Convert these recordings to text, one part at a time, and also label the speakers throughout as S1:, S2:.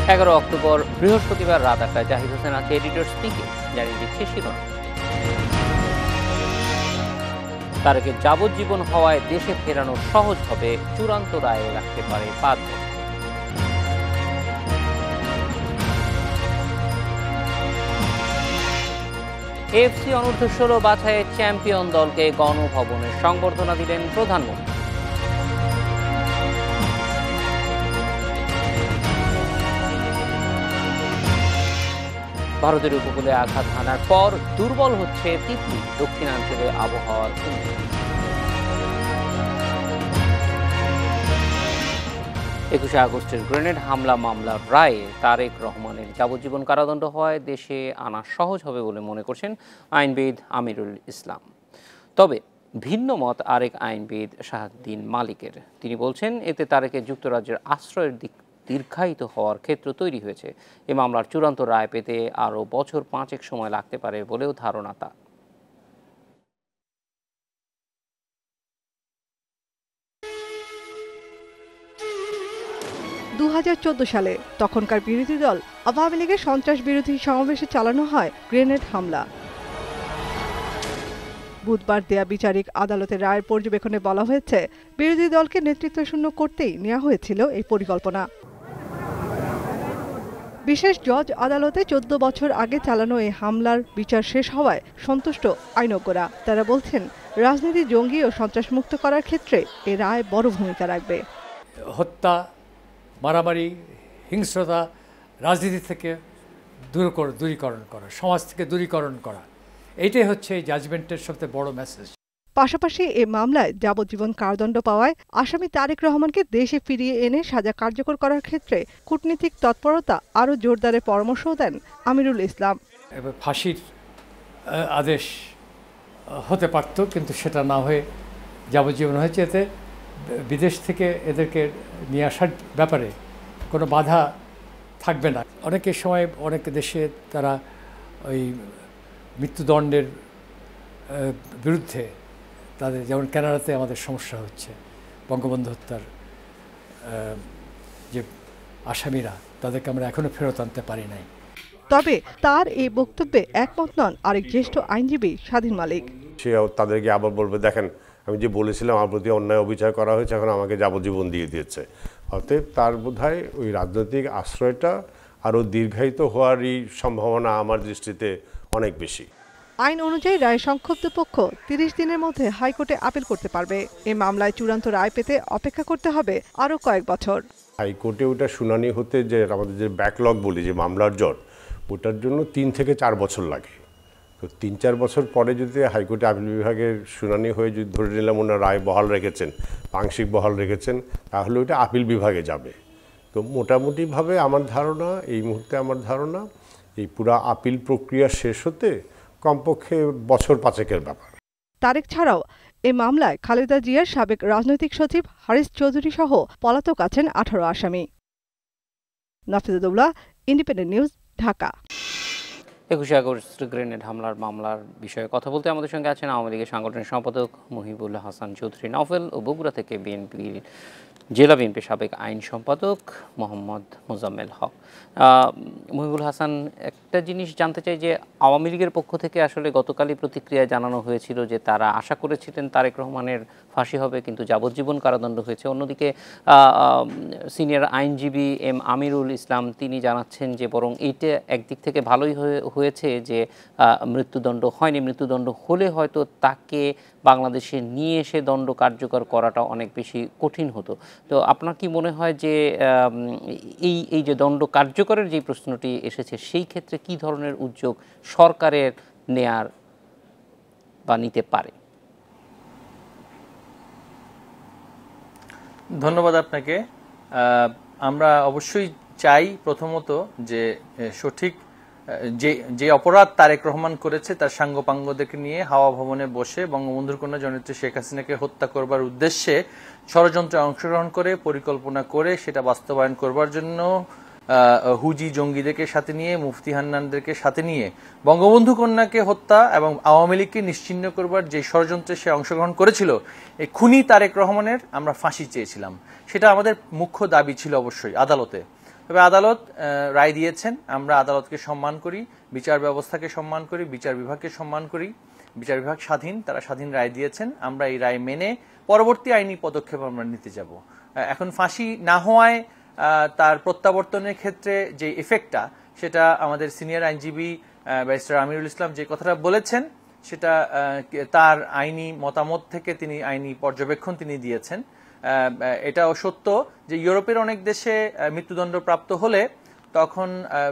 S1: 11 October বৃহস্পতিবার রাত 8টায় জাহিদ হোসেন আছে এডিটর স্পিকে। জানিয়ে দিচ্ছে শিরোনাম। তারেকের যাবজ্জীবন হওয়ায় দেশে ফেরানো সহজ হবে, চূড়ান্ত রায়ে লাগতে পারে 5 বছর। এএফসি অনূর্ধ্ব-16 বাছাইয়ে চ্যাম্পিয়ন দলকে গণভবনের সংবর্ধনা দিলেন প্রধানমন্ত্রী। ভারতের উপকূলে আঘাত হানার পর দুর্বল হচ্ছে তিতলি, দক্ষিণাঞ্চলে আবহাওয়ার উন্নতি। 21শে আগস্টের গ্রেনেড হামলা মামলার রায়ে তারেক রহমানের যাবজ্জীবন কারাদণ্ড হওয়ায় দেশে আনা সহজ হবে বলে মনে করছেন আইনবিদ আমিরুল ইসলাম। তবে ভিন্ন মত আরেক আইনবিদ শাহাবুদ্দিন মালিকের। তিনি বলছেন, এতে তারেকের যুক্তরাজ্যের আশ্রয়ের দিক দীর্ঘায়িত হওয়ার ক্ষেত্র তৈরি হয়েছে। এ মামলার চূড়ান্ত রায় পেতে আরও বছর 5 সময় লাগতে পারে বলেও ধারণা তার।
S2: 2014 সালে তখনকার বিরোধী দল আওয়ামী লীগের সন্ত্রাস বিরোধী সমাবেশে চালানো হয় গ্রেনেড হামলা। বুধবার দেয়া বিচারিক আদালতের রায়ের পর্যবেক্ষণে বলা হয়েছে, বিরোধী দলকে নেতৃত্বশূন্য করতেই নেওয়া হয়েছিল এই পরিকল্পনা। বিশেষ জজ আদালতে 14 বছর আগে চালানো এই হামলার বিচার শেষ হওয়ায় সন্তুষ্ট আইনজ্ঞরা। তারা বলছেন, রাজনীতি জঙ্গি ও সন্ত্রাসমুক্ত করার ক্ষেত্রে এ রায় বড় ভূমিকা রাখবে।
S3: হত্যা, মারামারি, হিংস্রতা রাজনীতি থেকে দূরীকরণ করা, সমাজ থেকে দূরীকরণ করা, এইটাই হচ্ছে এই জাজমেন্টের সবচেয়ে বড় মেসেজ।
S2: পাশাপাশি এ মামলায় যাবজ্জীবন কারাদণ্ড পাওয়ায় আসামি তারেক রহমানকে দেশে ফিরিয়ে এনে সাজা কার্যকর করার ক্ষেত্রে কূটনীতিক তৎপরতা আরও জোরদারের পরামর্শও দেন আমিরুল ইসলাম।
S3: ফাঁসির আদেশ হতে পারত, কিন্তু সেটা না হয়ে যাবজ্জীবন হয়েছে। এতে বিদেশ থেকে এদেরকে নিয়ে আসার ব্যাপারে কোনো বাধা থাকবে না। অনেকের সময় অনেক দেশে তারা ওই মৃত্যুদণ্ডের বিরুদ্ধে তাদের, যেমন কানাডাতে আমাদের সমস্যা হচ্ছে, বঙ্গবন্ধু হত্যার যে আসামিরা, তাদেরকে আমরা এখনো ফেরত আনতে পারি নাই।
S2: তবে তার এই বক্তব্যে একমত নন আরেক জ্যেষ্ঠ আইনজীবী স্বাধীন মালিক।
S4: সে তাদেরকে আবার বলবে, দেখেন আমি যে বলেছিলাম আমার প্রতি অন্যায় অবিচার করা হয়েছে, এখন আমাকে যাবজ্জীবন দিয়ে দিয়েছে। অতএব তার বোধহয় ওই রাজনৈতিক আশ্রয়টা আরও দীর্ঘায়িত হওয়ারই সম্ভাবনা আমার দৃষ্টিতে অনেক বেশি।
S2: আইন অনুযায়ী রায় সংক্ষুব্ধ পক্ষ 30 দিনের মধ্যে হাইকোর্টে আপিল করতে পারবে। এই মামলায় চূড়ান্ত রায় পেতে অপেক্ষা করতে হবে আরও কয়েক বছর।
S4: হাইকোর্টে ওটা শুনানি হতে, যে আমাদের যে ব্যাকলগ বলি, যে মামলার জট, ওটার জন্য 3 থেকে 4 বছর লাগে। তো 3-4 বছর পরে যদি হাইকোর্টে আপিল বিভাগের শুনানি হয়ে যদি ধরে নিলাম ওনার রায় বহাল রেখেছেন, আংশিক বহাল রেখেছেন, তাহলে ওইটা আপিল বিভাগে যাবে। তো মোটামুটিভাবে আমার ধারণা, এই মুহূর্তে আমার ধারণা, এই পুরা আপিল প্রক্রিয়া শেষ হতে কমপক্ষে বছর 5-এর ব্যাপার।
S2: তারেক ছাড়াও এ মামলায় খালেদা জিয়ার সাবেক রাজনৈতিক সচিব হারিস চৌধুরী সহ পলাতক আছেন 18 আসামি। Nafizuddoula, independent news, Dhaka.
S1: 21শে আগস্ট গ্রেনেড হামলার মামলার বিষয়ে কথা বলতে আমাদের সঙ্গে আছেন আওয়ামী লীগের সাংগঠনিক সম্পাদক মহিবুল হাসান চৌধুরী নফেল ও বগুড়া থেকে জেলা বিএনপির সাবেক আইন সম্পাদক মোহাম্মদ মোজাম্মেল হক। মহিবুল হাসান, একটা জিনিস জানতে চাই যে আওয়ামী লীগের পক্ষ থেকে আসলে গতকালই প্রতিক্রিয়া জানানো হয়েছিল যে তারা আশা করেছিলেন তারেক রহমানের ফাঁসি হবে, কিন্তু যাবজ্জীবন কারাদণ্ড হয়েছে। অন্যদিকে সিনিয়র আইনজীবী এম আমিরুল ইসলাম তিনি জানাচ্ছেন যে বরং এইটা একদিক থেকে ভালোই হয়েছে যে মৃত্যুদণ্ড হয়নি। মৃত্যুদণ্ড হলে হয়তো তাকে বাংলাদেশে নিয়ে এসে দণ্ড কার্যকর করাটা অনেক বেশি কঠিন হতো। তো আপনার কি মনে হয় যে এই যে দণ্ড কার্যকরের যে প্রশ্নটি এসেছে, সেই ক্ষেত্রে কি ধরনের উদ্যোগ সরকারের নেয়ার বা নিতে পারে?
S5: ধন্যবাদ আপনাকে। আমরা অবশ্যই চাই প্রথমত যে সঠিক যে অপরাধ তারেক রহমান করেছে তার সাঙ্গপাঙ্গদেরকে নিয়ে হাওয়া ভবনে বসে বঙ্গবন্ধুর কন্যা জননেত্রী শেখ হাসিনাকে হত্যা করবার উদ্দেশ্যে ষড়যন্ত্রে অংশগ্রহণ করে, পরিকল্পনা করে সেটা বাস্তবায়ন করবার জন্য হুজি জঙ্গিদেরকে সাথে নিয়ে, মুফতি হান্নানদেরকে সাথে নিয়ে বঙ্গবন্ধু কন্যাকে হত্যা এবং আওয়ামী লীগকে নিশ্চিহ্ন করবার যে ষড়যন্ত্রে সে অংশগ্রহণ করেছিল, এই খুনি তারেক রহমানের আমরা ফাঁসি চেয়েছিলাম। সেটা আমাদের মুখ্য দাবি ছিল অবশ্যই আদালতে। তবে আদালত রায় দিয়েছেন, আমরা আদালতকে সম্মান করি, বিচার ব্যবস্থাকে সম্মান করি, বিচার বিভাগকে সম্মান করি। বিচার বিভাগ স্বাধীন, তারা স্বাধীন রায় দিয়েছেন, আমরা এই রায় মেনে পরবর্তী আইনি পদক্ষেপ আমরা নিতে যাব। এখন ফাঁসি না হওয়ায় তার প্রত্যাবর্তনের ক্ষেত্রে যে ইফেক্টটা, সেটা আমাদের সিনিয়র আইনজীবী ব্যারিস্টার আমিরুল ইসলাম যে কথাটা বলেছেন, সেটা তার আইনি মতামত থেকে তিনি আইনি পর্যবেক্ষণ তিনি দিয়েছেন। এটাও সত্য যে ইউরোপের অনেক দেশে মৃত্যুদণ্ড প্রাপ্ত হলে তখন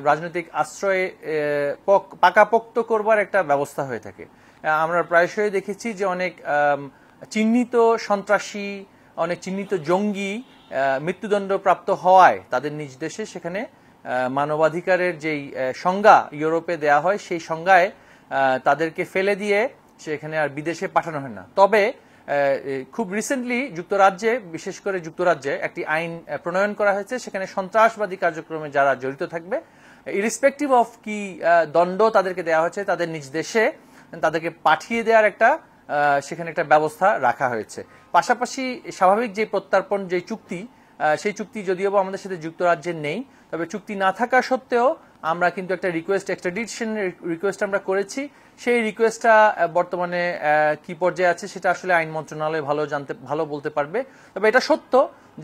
S5: রাজনৈতিক আশ্রয়ে পাকাপোক্ত করবার একটা ব্যবস্থা হয়ে থাকে। আমরা প্রায়শই দেখেছি যে অনেক চিহ্নিত সন্ত্রাসী, অনেক চিহ্নিত জঙ্গি মৃত্যুদণ্ড প্রাপ্ত হওয়ায় তাদের নিজ দেশে সেখানে মানবাধিকারের যেই সংজ্ঞা ইউরোপে দেয়া হয়, সেই সংজ্ঞায় তাদেরকে ফেলে দিয়ে সেখানে আর বিদেশে পাঠানো হয় না। তবে খুব রিসেন্টলি যুক্তরাজ্যে, বিশেষ করে যুক্তরাজ্যে একটি আইন প্রণয়ন করা হয়েছে, সেখানে সন্ত্রাসবাদী কার্যক্রমে যারা জড়িত থাকবে, ইরিসপেক্টিভ অফ কি দণ্ড তাদেরকে দেওয়া হয়েছে, তাদের নিজ দেশে তাদেরকে পাঠিয়ে দেওয়ার একটা সেখানে একটা ব্যবস্থা রাখা হয়েছে। পাশাপাশি স্বাভাবিক যে প্রত্যর্পণ যে চুক্তি, সেই চুক্তি যদিও বা আমাদের সাথে যুক্তরাজ্যের নেই, তবে চুক্তি না থাকা সত্ত্বেও আমরা কিন্তু একটা রিকোয়েস্ট, এক্সট্রাডিশন রিকোয়েস্ট আমরা করেছি। সেই রিকোয়েস্টটা বর্তমানে কি পর্যায়ে আছে সেটা আসলে আইন মন্ত্রণালয় ভালো বলতে পারবে। তবে এটা সত্য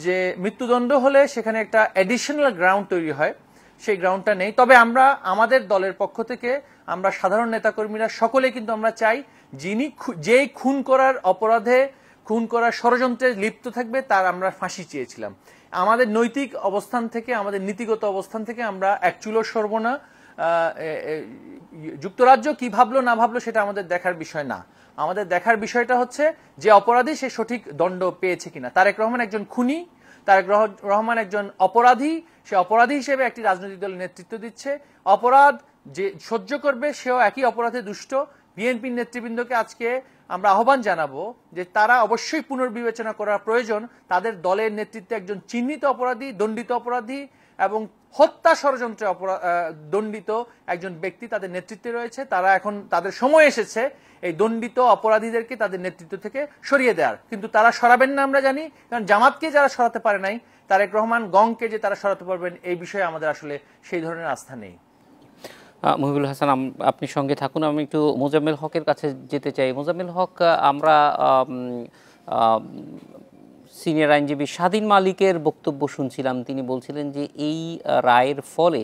S5: যে মৃত্যুদণ্ড হলে সেখানে একটা অ্যাডিশনাল গ্রাউন্ড তৈরি হয়, সেই গ্রাউন্ডটা নেই। তবে আমরা আমাদের দলের পক্ষ থেকে আমরা সাধারণ নেতাকর্মীরা সকলে কিন্তু আমরা চাই যেই খুন করার অপরাধে, খুন করার ষড়যন্ত্রে লিপ্ত থাকবে তার আমরা ফাঁসি চেয়েছিলাম। আমাদের নৈতিক অবস্থান থেকে, আমাদের নীতিগত অবস্থান থেকে আমরা এক চুলো সরব না। যুক্তরাজ্য কি ভাবলো না ভাবলো সেটা আমাদের দেখার বিষয় না। আমাদের দেখার বিষয়টা হচ্ছে যে অপরাধী সে সঠিক দণ্ড পেয়েছে কিনা। তারেক রহমান একজন খুনি, তারেক রহমান একজন অপরাধী, সে অপরাধী হিসেবে একটি রাজনৈতিক দলের নেতৃত্ব দিচ্ছে। অপরাধ যে সহ্য করবে সেও একই অপরাধে দুষ্ট। বিএনপির নেতৃবৃন্দকে আজকে আমরা আহ্বান জানাবো যে তারা অবশ্যই পুনর্বিবেচনা করা প্রয়োজন। তাদের দলের নেতৃত্বে একজন চিহ্নিত অপরাধী, দণ্ডিত অপরাধী এবং হত্যা ষড়যন্ত্রে দণ্ডিত একজন ব্যক্তি তাদের নেতৃত্বে রয়েছে। তারা এখন, তাদের সময় এসেছে এই দণ্ডিত অপরাধীদেরকে তাদের নেতৃত্ব থেকে সরিয়ে দেওয়ার। কিন্তু তারা সরাবেন না আমরা জানি, কারণ জামাতকে যারা সরাতে পারে নাই, তারেক রহমান গংকে যে তারা সরাতে পারবেন এই বিষয়ে আমাদের আসলে সেই ধরনের আস্থা নেই।
S1: মহিবুল হাসান, আপনি সঙ্গে থাকুন। আমি একটু মোজাম্মেল হকের কাছে যেতে চাই। মোজাম্মেল হক, আমরা সিনিয়র আইনজীবী স্বাধীন মালিকের বক্তব্য শুনছিলাম। তিনি বলছিলেন যে এই রায়ের ফলে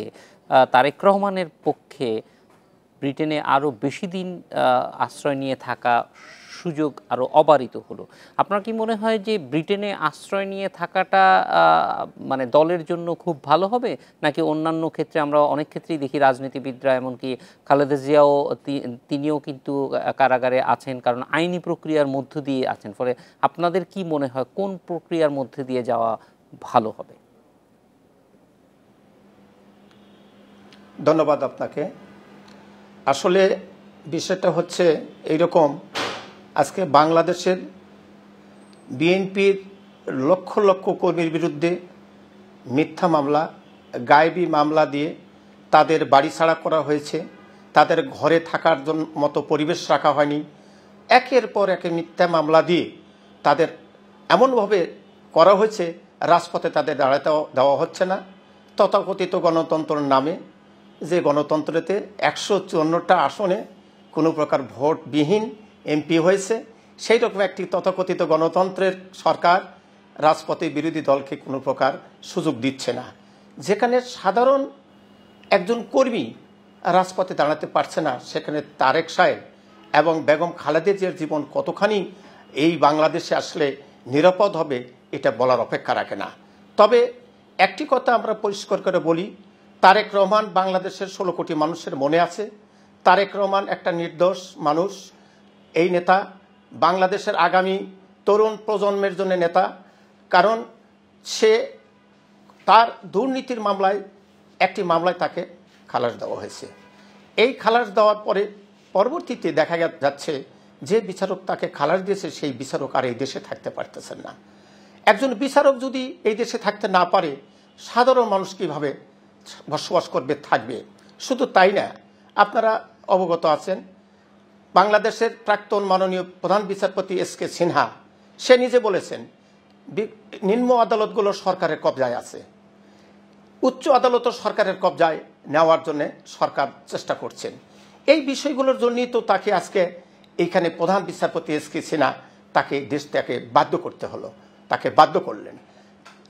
S1: তারেক রহমানের পক্ষে ব্রিটেনে আরও বেশি দিন আশ্রয় নিয়ে থাকা সুযোগ আরও অবারিত হলো। আপনার কি মনে হয় যে ব্রিটেনে আশ্রয় নিয়ে থাকাটা মানে দলের জন্য খুব ভালো হবে, নাকি অন্যান্য ক্ষেত্রে আমরা অনেক ক্ষেত্রেই দেখি রাজনীতিবিদরা, এমনকি খালেদা জিয়াও তিনিও কিন্তু কারাগারে আছেন, কারণ আইনি প্রক্রিয়ার মধ্য দিয়ে আছেন। ফলে আপনাদের কি মনে হয় কোন প্রক্রিয়ার মধ্যে দিয়ে যাওয়া ভালো হবে?
S6: ধন্যবাদ আপনাকে। আসলে বিষয়টা হচ্ছে এইরকম, আজকে বাংলাদেশের বিএনপির লক্ষ লক্ষ কর্মীর বিরুদ্ধে মিথ্যা মামলা, গায়েবী মামলা দিয়ে তাদের বাড়ি ছাড়া করা হয়েছে, তাদের ঘরে থাকার মতো পরিবেশ রাখা হয়নি। একের পর এক মিথ্যা মামলা দিয়ে তাদের এমনভাবে করা হয়েছে, রাজপথে তাদের দাঁড়াতে দেওয়া হচ্ছে না। তথাকথিত গণতন্ত্রের নামে, যে গণতন্ত্রেতে 154টা আসনে কোনো প্রকার ভোটবিহীন এমপি হয়েছে, সেই রকম একটি তথাকথিত গণতন্ত্রের সরকার রাজপথে বিরোধী দলকে কোনো প্রকার সুযোগ দিচ্ছে না। যেখানে সাধারণ একজন কর্মী রাজপথে দাঁড়াতে পারছে না, সেখানে তারেক সাহেব এবং বেগম খালেদা জিয়ার জীবন কতখানি এই বাংলাদেশে আসলে নিরাপদ হবে এটা বলার অপেক্ষা রাখে না। তবে একটি কথা আমরা পরিষ্কার করে বলি, তারেক রহমান বাংলাদেশের 16 কোটি মানুষের মনে আছে। তারেক রহমান একটা নির্দোষ মানুষ, এই নেতা বাংলাদেশের আগামী তরুণ প্রজন্মের জন্য নেতা। কারণ সে তার দুর্নীতির মামলায়, একটি মামলায় তাকে খালাস দেওয়া হয়েছে। এই খালাস দেওয়ার পরে পরবর্তীতে দেখা যাচ্ছে যে বিচারক তাকে খালাস দিয়েছে, সেই বিচারক আর এই দেশে থাকতে পারতেছেন না। একজন বিচারক যদি এই দেশে থাকতে না পারে, সাধারণ মানুষ কীভাবে বসবাস করবে, থাকবে? শুধু তাই না, আপনারা অবগত আছেন বাংলাদেশের প্রাক্তন মাননীয় প্রধান বিচারপতি এস.কে. সিনহা, সে নিজে বলেছেন নিম্ন আদালতগুলো সরকারের কবজায় আছে। উচ্চ আদালত সরকারের কবজায় নেওয়ার জন্য সরকার চেষ্টা করছেন। এই বিষয়গুলোর জন্যই তো তাকে আজকে এইখানে প্রধান বিচারপতি এস.কে. সিনহা তাকে দেশ ত্যাগে বাধ্য করতে হলো, তাকে বাধ্য করলেন।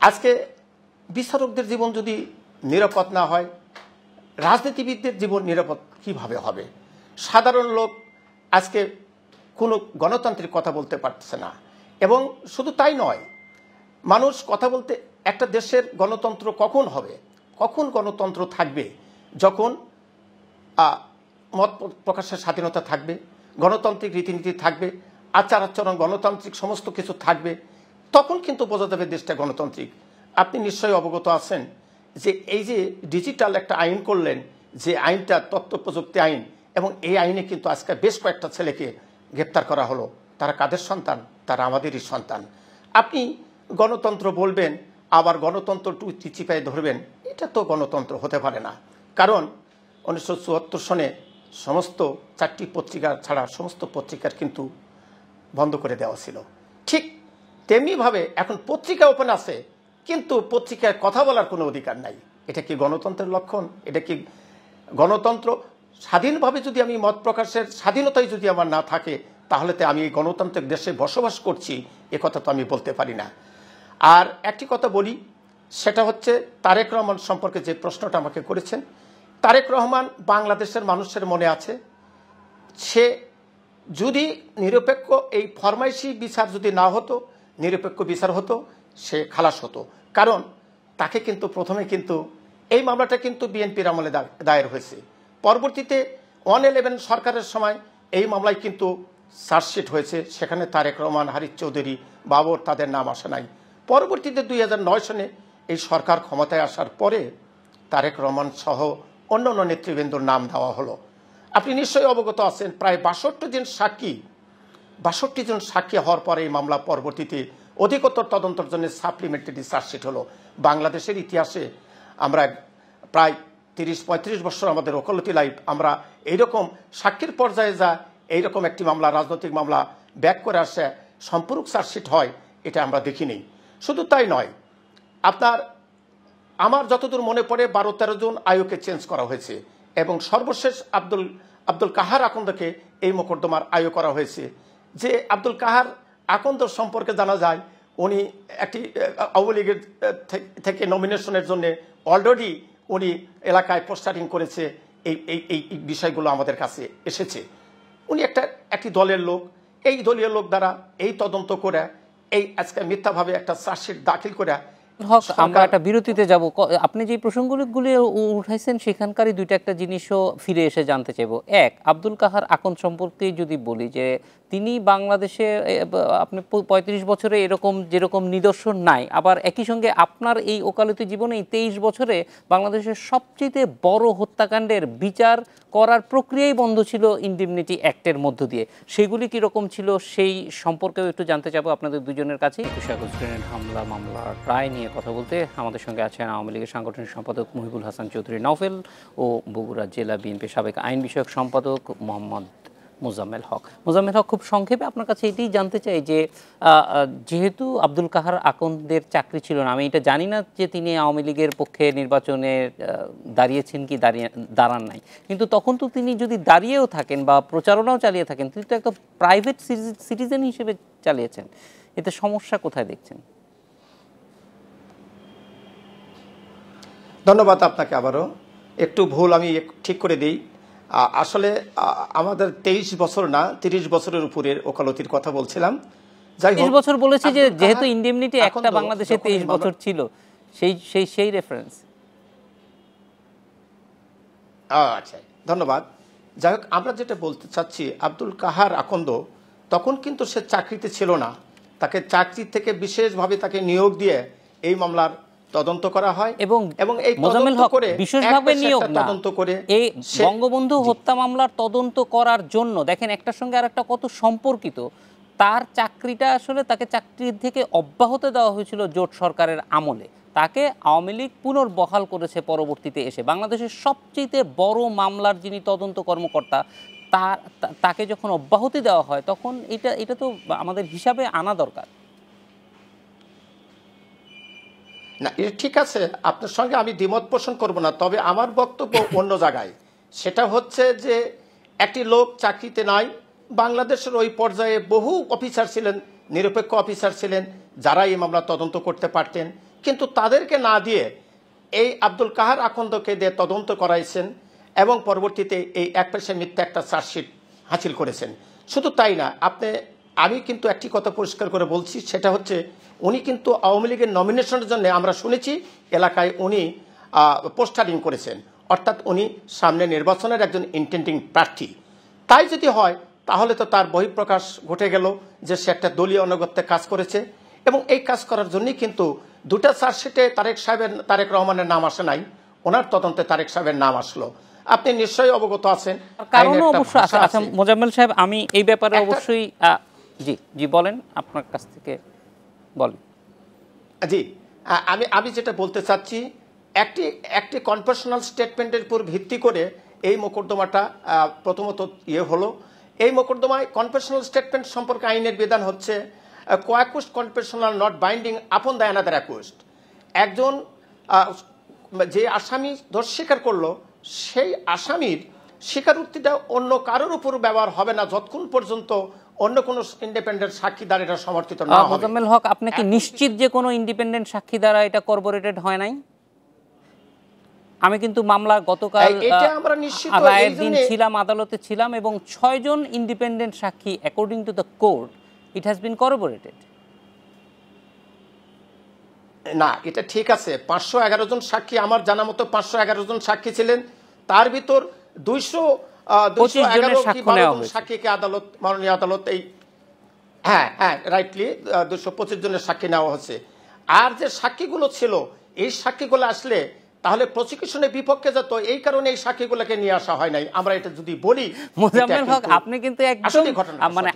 S6: আজকে বিচারকদের জীবন যদি নিরাপদ না হয়, রাজনীতিবিদদের জীবন নিরাপদ কিভাবে হবে? সাধারণ লোক আজকে কোনো গণতান্ত্রিক কথা বলতে পারছে না। এবং শুধু তাই নয়, মানুষ কথা বলতে, একটা দেশের গণতন্ত্র কখন হবে, কখন গণতন্ত্র থাকবে? যখন মত প্রকাশের স্বাধীনতা থাকবে, গণতান্ত্রিক রীতিনীতি থাকবে, আচার আচরণ গণতান্ত্রিক সমস্ত কিছু থাকবে, তখন কিন্তু বোঝা যাবে দেশটা গণতান্ত্রিক। আপনি নিশ্চয়ই অবগত আছেন যে এই যে ডিজিটাল একটা আইন করলেন, যে আইনটা তথ্য প্রযুক্তি আইন, এবং এই আইনে কিন্তু আজকে বেশ কয়েকটা ছেলেকে গ্রেপ্তার করা হলো। তারা কাদের সন্তান? তারা আমাদেরই সন্তান। আপনি গণতন্ত্র বলবেন, আবার গণতন্ত্র চিপায় ধরবেন, এটা তো গণতন্ত্র হতে পারে না। কারণ 1974 সনে সমস্ত 4টি পত্রিকা ছাড়া সমস্ত পত্রিকার কিন্তু বন্ধ করে দেওয়া ছিল। ঠিক তেমনিভাবে এখন পত্রিকা ওপেন আছে, কিন্তু পত্রিকায় কথা বলার কোনো অধিকার নাই। এটা কি গণতন্ত্রের লক্ষণ? এটা কি গণতন্ত্র? স্বাধীনভাবে যদি আমি মত প্রকাশের স্বাধীনতাই যদি আমার না থাকে, তাহলে তো আমি এই গণতান্ত্রিক দেশে বসবাস করছি, এ কথা তো আমি বলতে পারি না। আর একটি কথা বলি, সেটা হচ্ছে তারেক রহমান সম্পর্কে যে প্রশ্নটা আমাকে করেছেন। তারেক রহমান বাংলাদেশের মানুষের মনে আছে। সে যদি নিরপেক্ষ, এই ফরমাইশি বিচার যদি না হতো, নিরপেক্ষ বিচার হতো, সে খালাস হতো। কারণ তাকে কিন্তু প্রথমে কিন্তু এই মামলাটা কিন্তু বিএনপির আমলে দায়ের হয়েছে। পরবর্তীতে 111 সরকারের সময় এই মামলায় কিন্তু চার্জশিট হয়েছে, সেখানে তারেক রহমান, হারিস চৌধুরী, বাবর তাদের নাম আসে নাই। পরবর্তীতে 2009 সনে এই সরকার ক্ষমতায় আসার পরে তারেক রহমান সহ অন্যান্য নেতৃবৃন্দর নাম দেওয়া হলো। আপনি নিশ্চয়ই অবগত আছেন, প্রায় 62 জন সাক্ষী হওয়ার পরে এই মামলা পরবর্তীতে অধিকতর তদন্তের জন্য সাপ্লিমেন্টারি চার্জশিট হলো। বাংলাদেশের ইতিহাসে আমরা প্রায় 30-35 বছর আমাদের ওকালতি লাইফ, আমরা এইরকম সাক্ষীর পর্যায়ে যা এইরকম একটি মামলা, রাজনৈতিক মামলা ব্যাক করে আসে সম্পূরক চার্জশিট হয়, এটা আমরা দেখিনি। শুধু তাই নয়, আমার যতদূর মনে পড়ে 12-13 জন আয়োকে চেঞ্জ করা হয়েছে, এবং সর্বশেষ আব্দুল কাহার আকন্দকে এই মোকদ্দমার আয়ো করা হয়েছে। যে আব্দুল কাহার আকন্দ সম্পর্কে জানা যায়, উনি একটি আওয়ামী লীগের থেকে নমিনেশনের জন্য অলরেডি উনি এলাকায় পোস্টারিং করেছে। এই বিষয়গুলো আমাদের কাছে এসেছে। উনি একটি দলের লোক, এই দলীয় লোক দ্বারা এই তদন্ত করে এই আজকে মিথ্যাভাবে একটা চার্জশিট দাখিল করে।
S1: আমরা একটা বিরতিতে যাব। আপনি যে প্রসঙ্গগুলি উঠাইছেন সেখানকারই দুইটা একটা জিনিসও ফিরে এসে জানতে চাইবো। এক, আব্দুল কাহার আকন্দ সম্পর্কে যদি বলি, যে তিনি বাংলাদেশে আপনি 35 বছরে এরকম যেরকম নিদর্শন নাই, আবার একই সঙ্গে আপনার এই ওকালতি জীবনে 23 বছরে বাংলাদেশের সবচেয়ে বড় হত্যাকাণ্ডের বিচার করার প্রক্রিয়াই বন্ধ ছিল ইনডিমনিটি অ্যাক্টের মধ্য দিয়ে। সেগুলি কীরকম ছিল সেই সম্পর্কেও একটু জানতে চাইবো আপনাদের দুজনের কাছে। 21 আগস্ট গ্রেনেড হামলা মামলার রায় নিয়ে কথা বলতে আমাদের সঙ্গে আছেন আওয়ামী লীগের সাংগঠনিক সম্পাদক মহিবুল হাসান চৌধুরী নওফেল ও বগুড়া জেলা বিএনপির সাবেক আইন বিষয়ক সম্পাদক মোহাম্মদ মোজাম্মেল হক। মোজাম্মেল হক, খুব সংক্ষেপে আপনার কাছে এটাই জানতে চাই যে যেহেতু আব্দুল কাহার আকন্দের চাকরি ছিল না, আমি এটা জানি না যে তিনি আওয়ামী লীগের পক্ষে নির্বাচনে দাঁড়িয়েছেন কি দাঁড়ান নাই, কিন্তু তখন তো তিনি যদি দাঁড়িয়েও থাকেন বা প্রচারণাও চালিয়ে থাকেন, তিনি তো একটা প্রাইভেট সিটিজেন হিসেবে চালিয়েছেন। এতে সমস্যা কোথায় দেখছেন?
S6: ধন্যবাদ আপনাকে। আবারও একটু ভুল আমি ঠিক করে দিই। আসলে আমাদের 23 বছর না 30 বছরের উপরের ওকালতির কথা বলছিলাম। যাই হোক,
S1: 30 বছর বলেছি যে যেহেতু ইনডেমনিটি একটা বাংলাদেশে 23 বছর ছিল, সেই রেফারেন্স।
S6: আচ্ছা, ধন্যবাদ। যাই হোক, আমরা যেটা বলতে চাচ্ছি, আব্দুল কাহার আকন্দ তখন কিন্তু সে চাকরিতে ছিল না। তাকে চাকরি থেকে বিশেষভাবে তাকে নিয়োগ দিয়ে এই মামলার তদন্ত করা হয় এবং এই তদন্ত করে
S1: বিশেষভাবে নিয়োগ না, তদন্ত করে এই বঙ্গবন্ধু হত্যা মামলার তদন্ত করার জন্য দেখেন একটার সঙ্গে আরেকটা কত সম্পর্কিত। তার চাকরিটা আসলে তাকে চাকরি থেকে অব্যাহত দেওয়া হয়েছিল জোট সরকারের আমলে, তাকে আওয়ামী লীগ পুনর্বহাল করেছে পরবর্তীতে এসে। বাংলাদেশের সবচেয়ে বড় মামলার যিনি তদন্ত কর্মকর্তা, তাকে যখন অব্যাহতি দেওয়া হয় তখন এটা তো আমাদের হিসাবে আনা দরকার।
S6: না এটা ঠিক আছে, আপনার সঙ্গে আমি দ্বিমত পোষণ করব না, তবে আমার বক্তব্য অন্য জায়গায়। সেটা হচ্ছে যে একটি লোক চাকরিতে নাই, বাংলাদেশের ওই পর্যায়ে বহু অফিসার ছিলেন, নিরপেক্ষ অফিসার ছিলেন, যারা এই মামলা তদন্ত করতে পারতেন, কিন্তু তাদেরকে না দিয়ে এই আব্দুল কাহার আখন্দকে দিয়ে তদন্ত করাইছেন এবং পরবর্তীতে এই এক পেশায় মিথ্যা একটা চার্জশিট হাসিল করেছেন। শুধু তাই না, আমি কিন্তু একটি কথা পরিষ্কার করে বলছি, সেটা হচ্ছে উনি কিন্তু আওয়ামী লীগের নমিনেশনের জন্য আমরা শুনেছি এলাকায় উনি পোস্টারিং করেছেন, অর্থাৎ উনি সামনে নির্বাচনের একজন ইন্টেন্ডিং প্রার্থী। তাই যদি হয় তাহলে তো তার বহিঃপ্রকাশ ঘটে গেল যে সে একটা দলীয় আনুগত্যে কাজ করেছে, এবং এই কাজ করার জন্যই কিন্তু দুটা চার্জশিটে তারেক রহমানের নাম আসে নাই, ওনার তদন্তে তারেক সাহেবের নাম আসলো। আপনি নিশ্চয়ই অবগত আছেন,
S1: কারণ অবশ্যই আছে। আচ্ছা মোজাম্মেল সাহেব, আমি এই ব্যাপারে অবশ্যই জি বলেন, আপনার কাছ থেকে বলেন।
S6: জি, আমি যেটা বলতে চাচ্ছি, একটি কনফেশনাল স্টেটমেন্টের উপর ভিত্তি করে এই মোকদ্দমাটা প্রথমত হলো। এই মোকদ্দমায় কনফেশনাল স্টেটমেন্ট সম্পর্কে আইনের বিধান হচ্ছে co-accused confessional not binding upon the another accused. একজন যে আসামি দোষ স্বীকার করলো, সেই আসামির স্বীকারোক্তিটা অন্য কারোর উপর ব্যবহার হবে না যতক্ষণ পর্যন্ত অন্য কোনো ইন্ডিপেন্ডেন্ট সাক্ষী দ্বারা এটা সমর্থিত না হবে।
S1: মোজাম্মেল হক, আপনি কি নিশ্চিত যে কোনো ইন্ডিপেন্ডেন্ট সাক্ষী দ্বারা এটা করবোরেটেড হয় নাই? আমি কিন্তু মামলার গতকাল রায়ের দিন ছিলাম, আদালতে ছিলাম, এবং 6 জন ইন্ডিপেন্ডেন্ট সাক্ষী according to the court it has been corroborated.
S6: না, এটা ঠিক আছে, 511 জন সাক্ষী, আমার জানা মতো 511 জন সাক্ষী ছিলেন, তার ভিতর 211 সাক্ষীকে মাননীয় আদালত এই রাইটলি 225 জনের সাক্ষী নেওয়া হচ্ছে। আর যে সাক্ষীগুলো ছিল, এই সাক্ষীগুলো আসলে তাহলে প্রসিকিউশনের বিপক্ষে যেত, এই কারণে এই সাক্ষীগুলোকে নিয়ে আসা হয় নাই। আমরা এটা যদি বলি,
S1: মোজাম্মেল হক আপনি কিন্তু একদম, মানে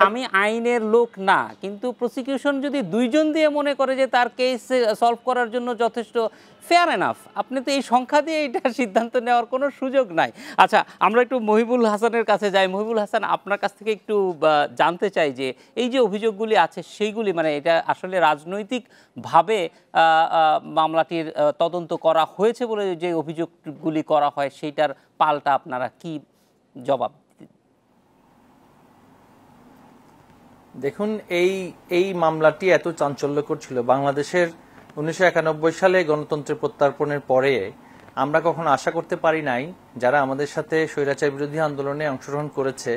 S1: আমি আইনের লোক না, কিন্তু প্রসিকিউশন যদি 2 জন দিয়ে মনে করে যে তার কেস সলভ করার জন্য যথেষ্ট, ফেয়ার এনাফ। আপনি তো এই সংখ্যা দিয়ে এটা সিদ্ধান্ত নেওয়ার কোনো সুযোগ নাই। আচ্ছা, আমরা একটু মহিবুল হাসানের কাছে যাই। মহিবুল হাসান, আপনার কাছ থেকে একটু জানতে চাই যে এই যে অভিযোগগুলি আছে সেইগুলি, মানে এটা আসলে রাজনৈতিকভাবে মামলাটির তদন্ত করা হয়েছে বলে যে অভিযোগগুলি করা হয়, সেইটার পাল্টা আপনারা কি জবাব?
S5: দেখুন, এই মামলাটি এত চাঞ্চল্যকর ছিল। বাংলাদেশের 1991 সালে গণতন্ত্রের প্রত্যার্পণের পরে আমরা কখনো আশা করতে পারি নাই যারা আমাদের সাথে স্বৈরাচার বিরোধী আন্দোলনে অংশগ্রহণ করেছে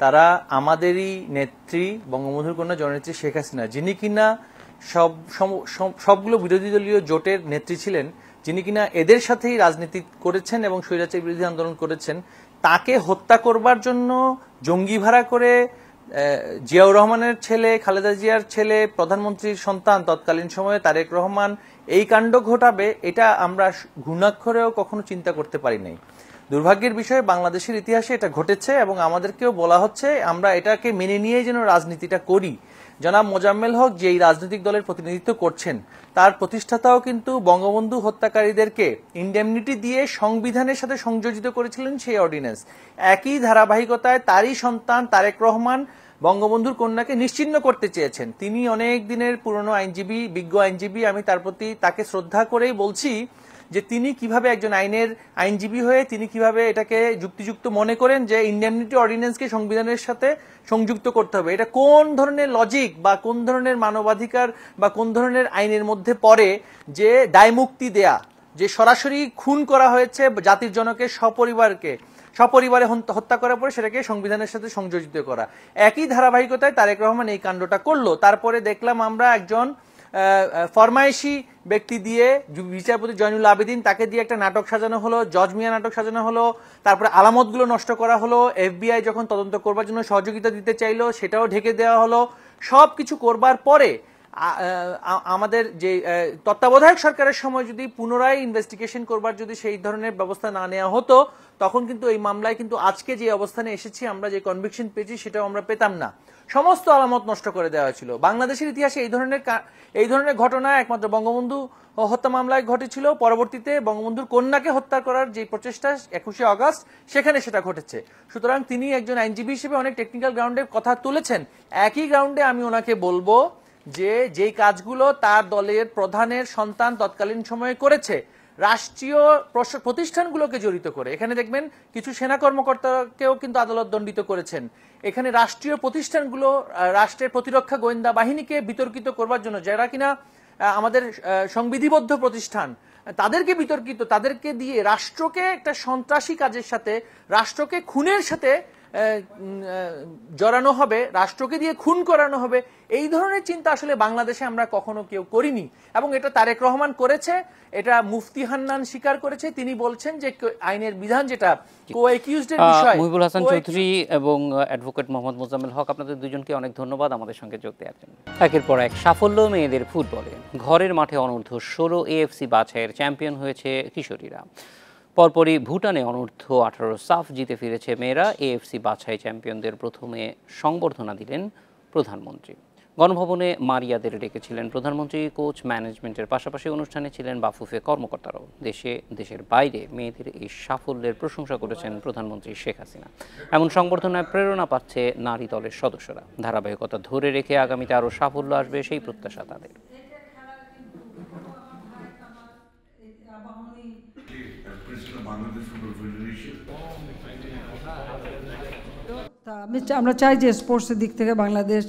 S5: তারা আমাদেরই নেত্রী, বঙ্গবন্ধুর কন্যা জননেত্রী শেখ হাসিনা, যিনি কিনা সবগুলো বিরোধী দলীয় জোটের নেত্রী ছিলেন, যিনি কিনা এদের সাথেই রাজনীতি করেছেন এবং স্বৈরাচার বিরোধী আন্দোলন করেছেন, তাকে হত্যা করবার জন্য জঙ্গি ভাড়া করে জিয়াউর রহমানের ছেলে, খালেদা জিয়ার ছেলে, প্রধানমন্ত্রীর সন্তান তৎকালীন সময়ে তারেক রহমান এই কাণ্ড ঘটাবে, এটা আমরা ঘুণাক্ষরেও কখনো চিন্তা করতে পারি নাই। দুর্ভাগ্যের বিষয়, বাংলাদেশের ইতিহাসে এটা ঘটেছে এবং আমাদেরকেও বলা হচ্ছে আমরা এটাকে মেনে নিয়ে যেন রাজনীতিটা করি। জনাব মোজাম্মেল হক যে এই রাজনৈতিক দলের প্রতিনিধিত্ব করছেন, তার প্রতিষ্ঠাতাও কিন্তু বঙ্গবন্ধু হত্যাকারীদেরকে ইন্ডেমনিটি দিয়ে সংবিধানের সাথে সংযোজিত করেছিলেন সেই অর্ডিন্যান্স। একই ধারাবাহিকতায় তারই সন্তান তারেক রহমান বঙ্গবন্ধুর কন্যাকে নিশ্চিহ্ন করতে চেয়েছেন। তিনি অনেক দিনের পুরনো আইনজীবী, বিজ্ঞ আইনজীবী, আমি তাকে শ্রদ্ধা করেই বলছি যে তিনি কিভাবে একজন আইনজীবী হয়ে তিনি কিভাবে এটাকে যুক্তিযুক্ত মনে করেন যে ইন্ডেমনিটি অর্ডিন্যান্সকে সংবিধানের সাথে সংযুক্ত করতে হবে। এটা কোন ধরনের লজিক বা কোন ধরনের মানবাধিকার বা কোন ধরনের আইনের মধ্যে পড়ে যে দায়মুক্তি দেয়া, যে সরাসরি খুন করা হয়েছে জাতির জনকে, সপরিবারে হত্যা করার পরে সেটাকে সংবিধানের সাথে সংযোজিত করা। একই ধারাবাহিকতায় তারেক রহমান এই কাণ্ডটা করলো। তারপরে দেখলাম আমরা একজন ফরমায়েশি ব্যক্তি দিয়ে, বিচারপতি জয়নুল আবেদিন, তাকে দিয়ে একটা নাটক সাজানো হলো, জজ মিয়া নাটক সাজানো হলো, তারপরে আলামতগুলো নষ্ট করা হলো, FBI যখন তদন্ত করবার জন্য সহযোগিতা দিতে চাইলো সেটাও ঢেকে দেওয়া হলো। সব কিছু করবার পরে আমাদের যে তত্ত্বাবধায়ক সরকারের সময় যদি পুনরায় ইনভেস্টিগেশন করবার যদি সেই ধরনের ব্যবস্থা না নেওয়া হতো, তখন কিন্তু এই মামলায় কিন্তু আজকে যে অবস্থানে এসেছি, আমরা যে কনভিকশন পেয়েছি সেটাও আমরা পেতাম না। সমস্ত আলামত নষ্ট করে দেওয়া হয়েছিল। বাংলাদেশের ইতিহাসে এই ধরনের ঘটনা একমাত্র বঙ্গবন্ধু হত্যা মামলায় ঘটেছিল। পরবর্তীতে বঙ্গবন্ধুর কন্যাকে হত্যা করার যে প্রচেষ্টা 21শে আগস্ট, সেখানে সেটা ঘটেছে। সুতরাং তিনি একজন আইনজীবী হিসেবে অনেক টেকনিক্যাল গ্রাউন্ডে কথা তুলেছেন। একই গ্রাউন্ডে আমি ওনাকে বলবো যে যেই কাজগুলো তার দলের প্রধানের সন্তান তৎকালীন সময়ে করেছে, রাষ্ট্রীয় প্রতিষ্ঠানগুলোকে জড়িত করে। এখানে দেখবেন কিছু সেনা কর্মকর্তাকেও কিন্তু আদালত দণ্ডিত করেছেন। এখানে রাষ্ট্রীয় প্রতিষ্ঠানগুলো, রাষ্ট্রের প্রতিরক্ষা গোয়েন্দা বাহিনীকে বিতর্কিত করবার জন্য, যারা কিনা আমাদের সংবিধিবদ্ধ প্রতিষ্ঠান, তাদেরকে বিতর্কিত, তাদেরকে দিয়ে রাষ্ট্রকে একটা সন্ত্রাসী কাজের সাথে, রাষ্ট্রকে খুনের সাথে জড়ানো হবে, রাষ্ট্রকে দিয়ে খুন করানো হবে, এই ধরনের চিন্তা আসলে বাংলাদেশে আমরা কখনো কেউ করিনি। এবং এটা তারেক রহমান করেছে, এটা মুফতি হান্নান স্বীকার করেছে। তিনি বলছেন যে আইনের বিধান যেটা কো-অ্যাকিউজডের বিষয়।
S1: মহিবুল হাসান চৌধুরী এবং অ্যাডভোকেট মোহাম্মদ মোজাম্মেল হক, আপনাদের দুজনকে অনেক ধন্যবাদ আমাদের সঙ্গে যোগ দেওয়ার জন্য। একের পর এক সাফল্য মেয়েদের ফুটবলে। ঘরের মাঠে অনূর্ধ্ব 16 AFC বাছাইয়ের চ্যাম্পিয়ন হয়েছে কিশোরীরা। পরপরই ভুটানে অনূর্ধ্ব 18 সাফ জিতে ফিরেছে মেয়েরা। AFC বাছাই চ্যাম্পিয়নদের প্রথমে সংবর্ধনা দিলেন প্রধানমন্ত্রী। গণভবনে মারিয়াদের ডেকেছিলেন প্রধানমন্ত্রী। কোচ, ম্যানেজমেন্টের পাশাপাশি অনুষ্ঠানে ছিলেন বাফুফে কর্মকর্তারাও। দেশের বাইরে মেয়েদের এই সাফল্যের প্রশংসা করেছেন প্রধানমন্ত্রী শেখ হাসিনা। এমন সংবর্ধনায় প্রেরণা পাচ্ছে নারী দলের সদস্যরা। ধারাবাহিকতা ধরে রেখে আগামীতে আরও সাফল্য আসবে সেই প্রত্যাশা তাদের।
S7: আমরা চাই যে স্পোর্টসের দিক থেকে বাংলাদেশ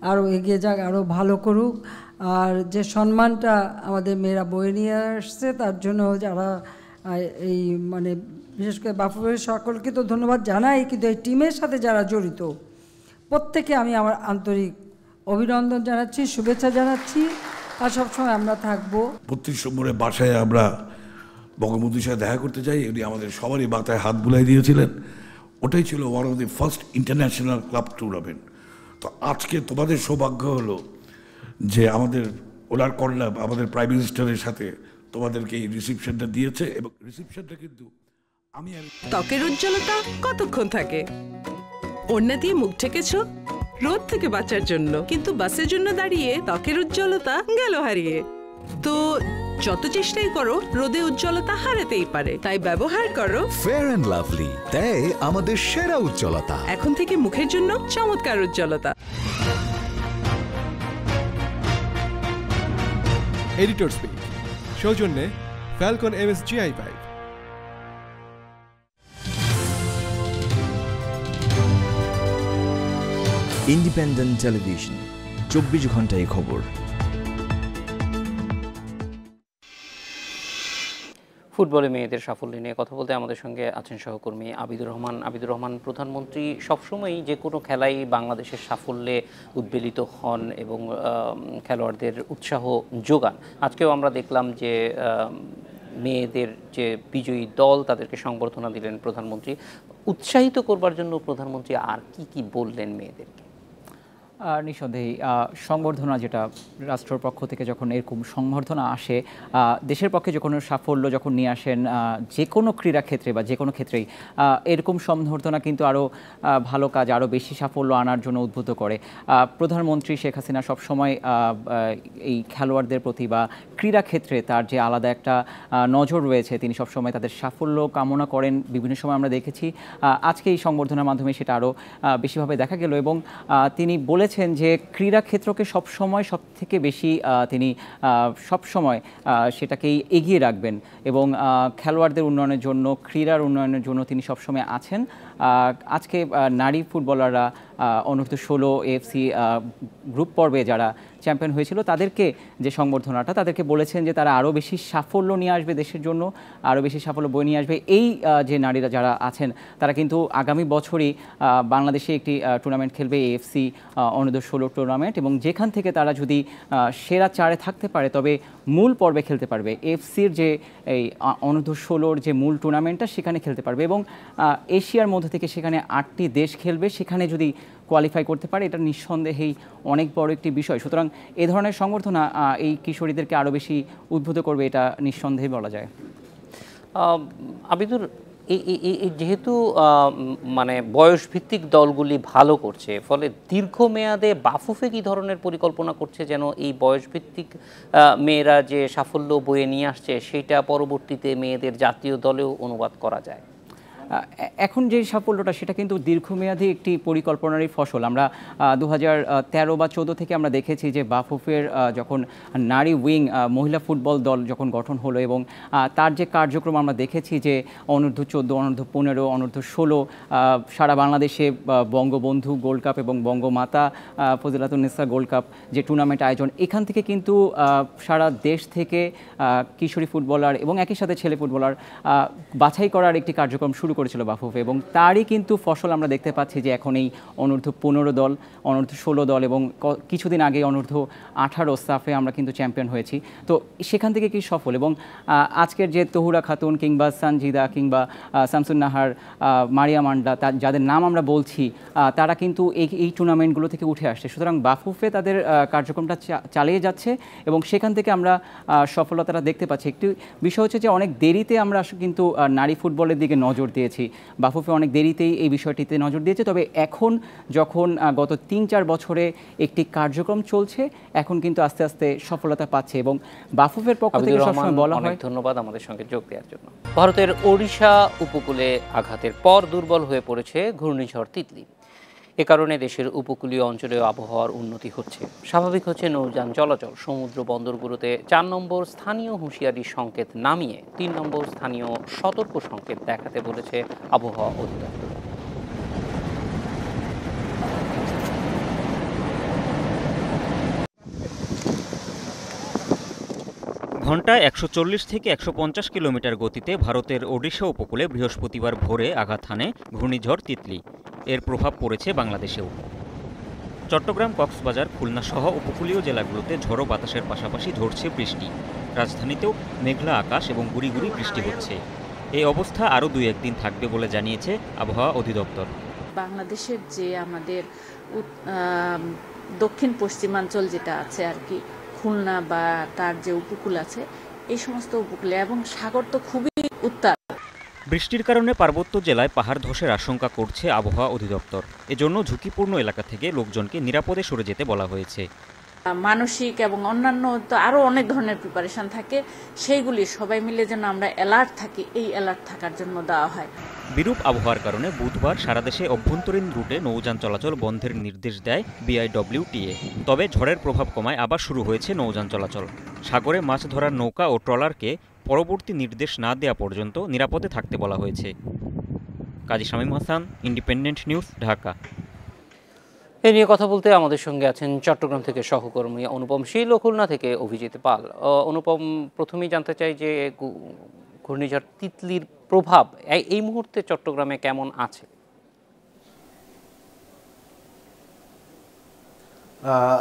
S7: আরও এগিয়ে যাক, আরও ভালো করুক। আর যে সম্মানটা আমাদের মেয়েরা বয়ে নিয়ে আসছে, তার জন্য যারা এই মানে বিশেষ করে বাফুফের সকলকে তো ধন্যবাদ জানাই, কিন্তু এই টিমের সাথে যারা জড়িত প্রত্যেকে আমি আমার আন্তরিক অভিনন্দন জানাচ্ছি, শুভেচ্ছা জানাচ্ছি। আর সবসময় আমরা থাকবো।
S8: 32 নম্বরে বাসায় আমরা বঙ্গবন্ধুর সাথে দেখা করতে চাই, উনি আমাদের সবারই মাথায় হাত বুলাই দিয়েছিলেন। ওটাই ছিল one of the first international club tournament. তো আজকে তোমাদের সৌভাগ্য হলো যে আমাদের ওনার কন্যা আমাদের প্রাইম মিনিস্টারের সাথে তোমাদেরকে এই রিসিপশনটা দিয়েছে, এবং রিসিপশনটা কিন্তু
S9: ত্বকের উজ্জ্বলতা কতক্ষণ থাকে? ওড়না দিয়ে মুখ ঢেকেছো রোদ থেকে বাঁচার জন্য, কিন্তু বাসের জন্য দাঁড়িয়ে ত্বকের উজ্জ্বলতা গেল হারিয়ে। তো যত চেষ্টাই করো, রোদে উজ্জ্বলতা হারাতেই পারে। তাই ব্যবহার করো
S10: ফেয়ার অ্যান্ড লাভলি, তাই আমাদের সেরা উজ্জ্বলতা
S9: এখন থেকে মুখের জন্য চমৎকার উজ্জ্বলতা।
S11: এডিটর স্পিক সৌজন্যে ফ্যালকন MSGI 5।
S10: ইন্ডিপেন্ডেন্ট টেলিভিশন, 24 ঘন্টায় খবর।
S1: ফুটবলে মেয়েদের সাফল্য নিয়ে কথা বলতে আমাদের সঙ্গে আছেন সহকর্মী আবিদুর রহমান। আবিদুর রহমান, প্রধানমন্ত্রী সবসময়ই যে কোনো খেলাই বাংলাদেশের সাফল্যে উদ্বেলিত হন এবং খেলোয়াড়দের উৎসাহ যোগান। আজকেও আমরা দেখলাম যে মেয়েদের যে বিজয়ী দল, তাদেরকে সংবর্ধনা দিলেন প্রধানমন্ত্রী। উৎসাহিত করবার জন্য প্রধানমন্ত্রী আর কি কি বললেন মেয়েদেরকে?
S12: নিঃসন্দেহে সংবর্ধনা, যেটা রাষ্ট্রের পক্ষ থেকে যখন এরকম সংবর্ধনা আসে, দেশের পক্ষে যখন সাফল্য যখন নিয়ে আসেন যে কোনো ক্রীড়াক্ষেত্রে বা যে কোনো ক্ষেত্রেই, এরকম সংবর্ধনা কিন্তু আরও ভালো কাজ, আরও বেশি সাফল্য আনার জন্য উদ্বুদ্ধ করে। প্রধানমন্ত্রী শেখ হাসিনা সবসময় এই খেলোয়াড়দের প্রতি বা ক্রীড়াক্ষেত্রে তার যে আলাদা একটা নজর রয়েছে, তিনি সবসময় তাদের সাফল্য কামনা করেন। বিভিন্ন সময় আমরা দেখেছি, আজকে এই সংবর্ধনার মাধ্যমে সেটা আরও বেশিভাবে দেখা গেল। এবং তিনি বলেছেন যে ক্রীড়াক্ষেত্রকে সবসময় সব থেকে বেশি তিনি সবসময় সেটাকেই এগিয়ে রাখবেন এবং খেলোয়াড়দের উন্নয়নের জন্য, ক্রীড়ার উন্নয়নের জন্য তিনি সবসময় আছেন। আজকে নারী ফুটবলাররা অনূর্ধ্ব 16 AFC গ্রুপ পর্বে যারা চ্যাম্পিয়ন হয়েছিল, তাদেরকে যে সংবর্ধনাটা, তাদেরকে বলেছেন যে তারা আরও বেশি সাফল্য নিয়ে আসবে দেশের জন্য, আরও বেশি সাফল্য বয়ে নিয়ে আসবে। এই যে নারীরা যারা আছেন, তারা কিন্তু আগামী বছরই বাংলাদেশে একটি টুর্নামেন্ট খেলবে, AFC অনূর্ধ্ব 16 টুর্নামেন্ট, এবং যেখান থেকে তারা যদি সেরা 4-এ থাকতে পারে তবে মূল পর্বে খেলতে পারবে। AFCর যে এই অনূর্ধ্ব 16-র যে মূল টুর্নামেন্টটা, সেখানে খেলতে পারবে এবং এশিয়ার মধ্যে থেকে সেখানে 8টি দেশ খেলবে। সেখানে যদি কোয়ালিফাই করতে পারে, এটা নিঃসন্দেহেই অনেক বড় একটি বিষয়। সুতরাং এ ধরনের সংবর্ধনা এই কিশোরীদেরকে আরও বেশি উদ্বুদ্ধ করবে, এটা নিঃসন্দেহে বলা যায়।
S1: আবিদুর, যেহেতু মানে বয়সভিত্তিক দলগুলি ভালো করছে, ফলে দীর্ঘমেয়াদে বাফুফে কী ধরনের পরিকল্পনা করছে যেন এই বয়সভিত্তিক মেয়েরা যে সাফল্য বয়ে নিয়ে আসছে, সেটা পরবর্তীতে মেয়েদের জাতীয় দলেও অনুবাদ করা যায়?
S12: এখন যে সাফল্যটা সেটা কিন্তু দীর্ঘমেয়াদী একটি পরিকল্পনারই ফসল। আমরা 2013 বা 14 থেকে আমরা দেখেছি যে বাফুফের যখন নারী উইং মহিলা ফুটবল দল যখন গঠন হলো এবং তার যে কার্যক্রম আমরা দেখেছি যে অনূর্ধ্ব 14, অনূর্ধ্ব 15, অনূর্ধ্ব 16 সারা বাংলাদেশে বঙ্গবন্ধু গোল্ড কাপ এবং বঙ্গমাতা ফজিলাতুন্নেসা গোল্ড কাপ যে টুর্নামেন্ট আয়োজন, এখান থেকে কিন্তু সারা দেশ থেকে কিশোরী ফুটবলার এবং একই সাথে ছেলে ফুটবলার বাছাই করার একটি কার্যক্রম শুরু করেছিল বাফুফে এবং তারই কিন্তু ফসল আমরা দেখতে পাচ্ছি যে এখন এই অনূর্ধ্ব 15 দল, অনূর্ধ্ব 16 দল এবং কিছুদিন আগে অনূর্ধ্ব 18 সাফে আমরা কিন্তু চ্যাম্পিয়ন হয়েছি। তো সেখান থেকে কি সফল এবং আজকের যে তহুরা খাতুন কিংবা সানজিদা কিংবা শামসুন নাহার, মারিয়া মান্ডা, যাদের নাম আমরা বলছি তারা কিন্তু এই টুর্নামেন্টগুলো থেকে উঠে আসছে। সুতরাং বাফুফে তাদের কার্যক্রমটা চালিয়ে যাচ্ছে এবং সেখান থেকে আমরা সফলতাটা দেখতে পাচ্ছি। একটি বিষয় হচ্ছে যে অনেক দেরিতে আমরা কিন্তু নারী ফুটবলের দিকে নজর দিয়েছি, বাফুফে অনেক দেরিতেই এই বিষয়টিতে নজর দিয়েছে। তবে এখন যখন গত 3-4 বছরে একটি কার্যক্রম চলছে, এখন কিন্তু আস্তে আস্তে সফলতা পাচ্ছে এবং বাফুফের পক্ষ থেকে সবসময় বলা হয়।
S1: অনেক ধন্যবাদ আমাদের সঙ্গে যোগ দেওয়ার জন্য। ভারতের ওড়িশা উপকূলে আঘাতের পর দুর্বল হয়ে পড়েছে ঘূর্ণিঝড় তিতলি। এ কারণে দেশের উপকূলীয় অঞ্চলে আবহাওয়ার উন্নতি হচ্ছে, স্বাভাবিক হচ্ছে নৌযান চলাচল। সমুদ্র বন্দরগুলোতে 4 নম্বর স্থানীয় হুঁশিয়ারি সংকেত নামিয়ে 3 নম্বর স্থানীয় সতর্ক সংকেত দেখাতে বলেছে আবহাওয়া অধিদপ্তর।
S13: ঘণ্টায় 140 থেকে 150 কিলোমিটার গতিতে ভারতের ওড়িশা উপকূলে বৃহস্পতিবার ভোরে আঘাত হানে ঘূর্ণিঝড় তিতলি। এর প্রভাব পড়েছে বাংলাদেশেও। চট্টগ্রাম, কক্সবাজার, খুলনা সহ উপকূলীয় জেলাগুলোতে ঝড়ো বাতাসের পাশাপাশি ঝরছে বৃষ্টি। রাজধানীতেও মেঘলা আকাশ এবং গুঁড়ি গুঁড়ি বৃষ্টি হচ্ছে। এই অবস্থা আরও 2-1 দিন থাকবে বলে জানিয়েছে আবহাওয়া অধিদপ্তর।
S14: বাংলাদেশের যে আমাদের দক্ষিণ পশ্চিমাঞ্চল যেটা আছে আর কি, খুলনা বা তার যে উপকূল আছে, এই সমস্ত উপকূলে এবং সাগর তো খুবই উত্তাল।
S13: বৃষ্টির কারণে পার্বত্য জেলায় পাহাড় ধসের আশঙ্কা করছে আবহাওয়া অধিদপ্তর। এজন্য ঝুঁকিপূর্ণ এলাকা থেকে লোকজনকে নিরাপদে সরে যেতে বলা হয়েছে।
S14: মানসিক এবং অন্যান্য তো আরো অনেক ধরনের প্রিপারেশন থাকে, সেইগুলি সবাই মিলে যেন আমরা অ্যালার্ট থাকি, এই অ্যালার্ট থাকার জন্য দেওয়া হয়।
S13: বিরূপ আবহাওয়ার কারণে বুধবার সারা দেশে অভ্যন্তরীণ রুটে নৌযান চলাচল বন্ধের নির্দেশ দেয় BIWTA। তবে ঝড়ের প্রভাব কমায় আবার শুরু হয়েছে নৌযান চলাচল। সাগরে মাছ ধরার নৌকা ও ট্রলারকে পরবর্তী নির্দেশ না দেওয়া পর্যন্ত নিরাপদে থাকতে বলা হয়েছে। কাজী শামীম হাসান, ইন্ডিপেন্ডেন্ট নিউজ, ঢাকা।
S1: এ নিয়ে কথা বলতে আমাদের সঙ্গে আছেন চট্টগ্রাম থেকে সহকর্মী অনুপম শীল ও খুলনা থেকে অভিজিৎ পাল। অনুপম, প্রথমেই জানতে চাই যে ঘূর্ণিঝড় তিতলির প্রভাব এই মুহূর্তে চট্টগ্রামে কেমন আছে?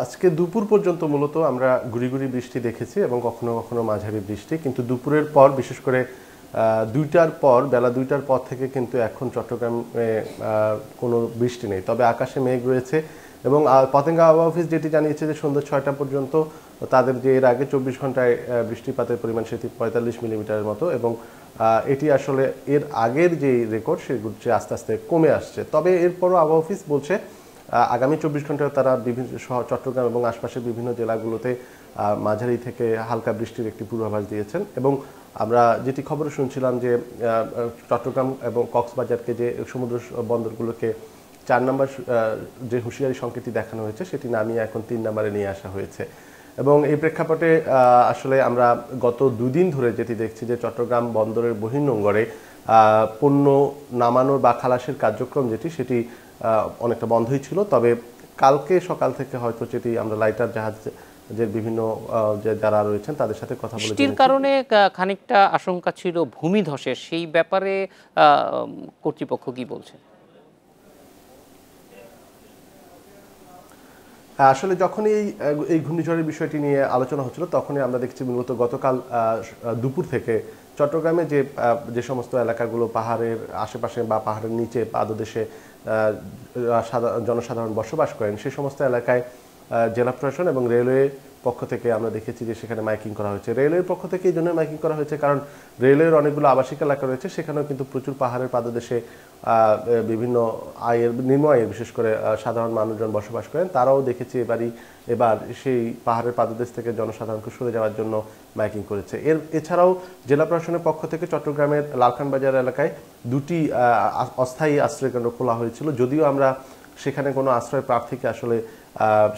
S15: আজকে দুপুর পর্যন্ত মূলত আমরা গুড়ি গুড়ি বৃষ্টি দেখেছি এবং কখনো কখনো মাঝারি বৃষ্টি, কিন্তু দুপুরের পর বিশেষ করে 2টার পর, বেলা 2টার পর থেকে কিন্তু এখন চট্টগ্রামে কোনো বৃষ্টি নেই, তবে আকাশে মেঘ রয়েছে। এবং পতেঙ্গা আবহাওয়া অফিস যেটি জানিয়েছে যে সন্ধ্যা 6টা পর্যন্ত তাদের যে এর আগে 24 ঘন্টায় বৃষ্টিপাতের পরিমাণ সেটি 45 মিলিমিটারের মতো, এবং এটি আসলে এর আগের যে রেকর্ড সেগুলো আস্তে আস্তে কমে আসছে। তবে এরপরও আবহাওয়া অফিস বলছে আগামী 24 ঘন্টায় তারা বিভিন্ন চট্টগ্রাম এবং আশপাশের বিভিন্ন জেলাগুলোতে মাঝারি থেকে হালকা বৃষ্টির একটি পূর্বাভাস দিয়েছেন। এবং আমরা যেটি খবরে শুনছিলাম যে চট্টগ্রাম এবং কক্সবাজারকে, যে সমুদ্র বন্দরগুলোকে 4 নম্বর যে হুঁশিয়ারি সংকেতটি দেখানো হয়েছে সেটি নামিয়ে এখন 3 নম্বরে নিয়ে আসা হয়েছে। এবং এই প্রেক্ষাপটে আসলে আমরা গত 2 দিন ধরে যেটি দেখছি যে চট্টগ্রাম বন্দরের বহির্নোঙরে পণ্য নামানোর বা খালাসের কার্যক্রম সেটি অনেকটা বন্ধই ছিল। তবে কালকে সকাল থেকে হয়তো যেটি আমরা লাইটার জাহাজ যে বিভিন্ন যারা রয়েছেন তাদের সাথে কথা বলে,
S1: বৃষ্টির কারণে খানিকটা আশঙ্কা ছিল ভূমিধসের, সেই ব্যাপারে কর্তৃপক্ষ কি বলছে?
S15: আসলে যখনই এই ঘূর্ণিঝড়ের বিষয়টি নিয়ে আলোচনা হচ্ছিল তখনই আমরা দেখছি মূলত গতকাল দুপুর থেকে চট্টগ্রামে যে সমস্ত এলাকাগুলো পাহাড়ের আশেপাশে বা পাহাড়ের নিচে পাদদেশে জনসাধারণ বসবাস করেন, সেই সমস্ত এলাকায় জেলা প্রশাসন এবং রেলওয়ে পক্ষ থেকে আমরা দেখেছি যে সেখানে মাইকিং করা হয়েছে। রেলওয়ের পক্ষ থেকে এই জন্য মাইকিং করা হয়েছে কারণ রেলওয়ের অনেকগুলো আবাসিক এলাকা রয়েছে, সেখানেও কিন্তু প্রচুর পাহাড়ের পাদদেশে বিভিন্ন নিম্ন আয়ের বিশেষ করে সাধারণ মানুষজন বসবাস করেন। তারাও দেখেছি এবার সেই পাহাড়ের পাদদেশ থেকে জনসাধারণকে সরে যাওয়ার জন্য মাইকিং করেছে। এছাড়াও জেলা প্রশাসনের পক্ষ থেকে চট্টগ্রামের লালখান বাজার এলাকায় 2টি অস্থায়ী আশ্রয়কেন্দ্র খোলা হয়েছিল, যদিও আমরা সেখানে কোনো আশ্রয় প্রার্থীকে আসলে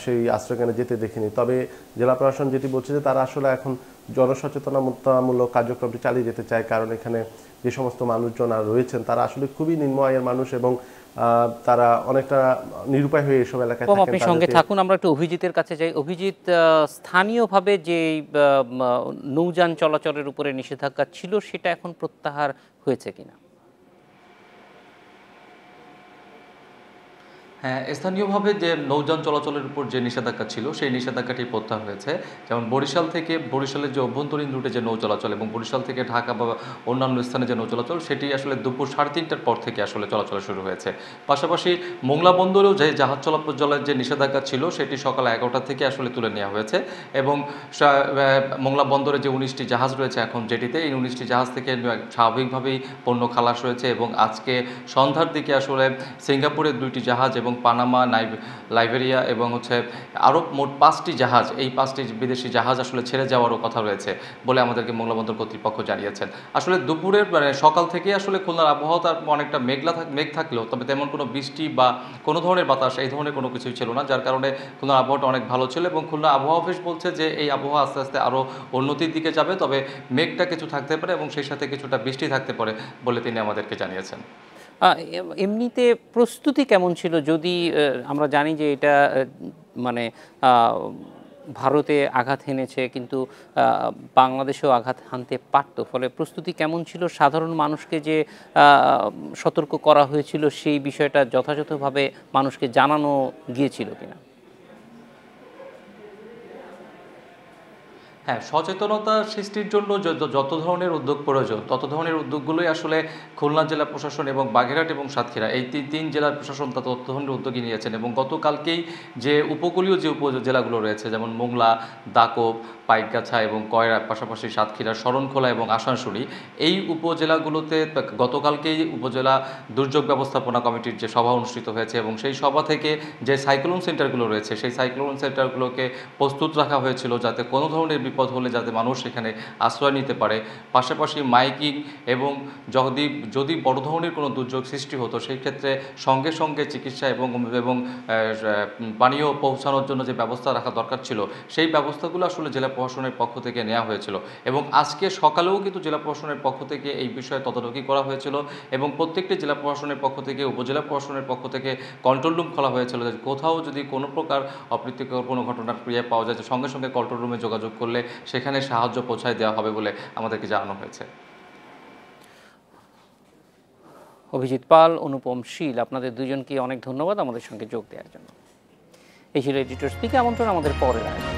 S15: সেই আশ্রয়কেন্দ্রে যেতে দেখিনি। তবে জেলা প্রশাসন যেটি বলছে যে তারা আসলে এখন জনসচেতনতামূলক কার্যক্রমটি চালিয়ে যেতে চায়, কারণ এখানে যে সমস্ত মানুষজন আর রয়েছেন তারা আসলে খুবই নিম্ন আয়ের মানুষ এবং তারা অনেকটা নিরুপায় হয়ে এসব এলাকায় থাকেন।
S1: আপনি সঙ্গে থাকুন, আমরা একটু অভিজিতের কাছে যাই। অভিজিৎ, স্থানীয়ভাবে যে নৌযান চলাচলের উপরে নিষেধাজ্ঞা ছিল সেটা এখন প্রত্যাহার হয়েছে কিনা?
S16: হ্যাঁ, স্থানীয়ভাবে যে নৌযান চলাচলের উপর যে নিষেধাজ্ঞা ছিল সেই নিষেধাজ্ঞাটি প্রত্যাহার হয়েছে। যেমন বরিশালের যে অভ্যন্তরীণ রুটে যে নৌ চলাচল এবং বরিশাল থেকে ঢাকা বা অন্যান্য স্থানে যে নৌ চলাচল সেটি আসলে দুপুর 3:30টার পর থেকে আসলে চলাচল শুরু হয়েছে। পাশাপাশি মোংলা বন্দরেও যে জাহাজ চলাচলের যে নিষেধাজ্ঞা ছিল সেটি সকাল 11টা থেকে আসলে তুলে নেওয়া হয়েছে এবং মোংলা বন্দরে যে 19টি জাহাজ রয়েছে এখন যেটিতে, এই 19টি জাহাজ থেকে স্বাভাবিকভাবেই পণ্য খালাস হয়েছে এবং আজকে সন্ধ্যার দিকে আসলে সিঙ্গাপুরের 2টি জাহাজ এবং পানামা, লাইবেরিয়া এবং আরও মোট 5টি জাহাজ, এই 5টি বিদেশি জাহাজ আসলে ছেড়ে যাওয়ারও কথা রয়েছে বলে আমাদেরকে মোংলা বন্দর কর্তৃপক্ষ জানিয়েছেন। আসলে দুপুরের সকাল থেকে আসলে খুলনার আবহাওয়া তার অনেকটা মেঘ থাকলেও তবে তেমন কোনো বৃষ্টি বা কোনো ধরনের বাতাস এই ধরনের কোনো কিছুই ছিল না, যার কারণে খুলনার আবহাওয়াটা অনেক ভালো ছিল এবং খুলনা আবহাওয়া অফিস বলছে যে এই আবহাওয়া আস্তে আস্তে আরও উন্নতির দিকে যাবে, তবে মেঘটা কিছু থাকতে পারে এবং সেই সাথে কিছুটা বৃষ্টি থাকতে পারে বলে তিনি আমাদেরকে জানিয়েছেন।
S1: এমনিতে প্রস্তুতি কেমন ছিল? যদি আমরা জানি যে এটা মানে ভারতে আঘাত হেনেছে কিন্তু বাংলাদেশেও আঘাত হানতে পারত, ফলে প্রস্তুতি কেমন ছিল? সাধারণ মানুষকে যে সতর্ক করা হয়েছিল সেই বিষয়টা যথাযথভাবে মানুষকে জানানো গিয়েছিল কিনা?
S16: হ্যাঁ, সচেতনতা সৃষ্টির জন্য যত ধরনের উদ্যোগ প্রয়োজন তত ধরনের উদ্যোগগুলোই আসলে খুলনা জেলা প্রশাসন এবং বাগেরহাট এবং সাতক্ষীরা এই তিন জেলার প্রশাসন তত ধরনের উদ্যোগই নিয়েছেন এবং গতকালকেই যে উপকূলীয় যে উপজেলাগুলো রয়েছে যেমন মোংলা, দাকব, পাইকগাছা এবং কয়রা, পাশাপাশি সাতক্ষীরা, শরণখোলা এবং আসানসোলি, এই উপজেলাগুলোতে গতকালকেই উপজেলা দুর্যোগ ব্যবস্থাপনা কমিটির যে সভা অনুষ্ঠিত হয়েছে এবং সেই সভা থেকে যে সাইক্লোন সেন্টারগুলো রয়েছে সেই সাইক্লোন সেন্টারগুলোকে প্রস্তুত রাখা হয়েছিল যাতে কোনো ধরনের বিপদ হলে যাতে মানুষ সেখানে আশ্রয় নিতে পারে। পাশাপাশি মাইকিং এবং যদি বড় ধরনের কোনো দুর্যোগ সৃষ্টি হতো সেই ক্ষেত্রে সঙ্গে সঙ্গে চিকিৎসা এবং পানীয় পৌঁছানোর জন্য যে ব্যবস্থা রাখা দরকার ছিল সেই ব্যবস্থাগুলো আসলে জেলা প্রশাসনের পক্ষ থেকে নেওয়া হয়েছিল এবং আজকে সকালেও কিন্তু জেলা প্রশাসনের পক্ষ থেকে এই বিষয়ে তদারকি করা হয়েছিল এবং প্রত্যেকটি জেলা প্রশাসনের পক্ষ থেকে উপজেলা প্রশাসনের পক্ষ থেকে কন্ট্রোল রুম খোলা হয়েছিল যে কোথাও যদি কোনো প্রকার অপ্রীতিকর কোনো ঘটনার ক্রিয়া পাওয়া যায় সঙ্গে সঙ্গে কন্ট্রোল রুমে যোগাযোগ করলে সেখানে সাহায্য পৌঁছায় দেওয়া হবে বলে আমাদেরকে জানানো হয়েছে।
S1: অভিজিৎ পাল, অনুপম শীল, আপনাদের দুজনকে অনেক ধন্যবাদ আমাদের সঙ্গে যোগ দেওয়ার জন্য। এই ছিল এডিটর স্পিকে আমন্ত্রণ আমাদের পরের আয়োজন।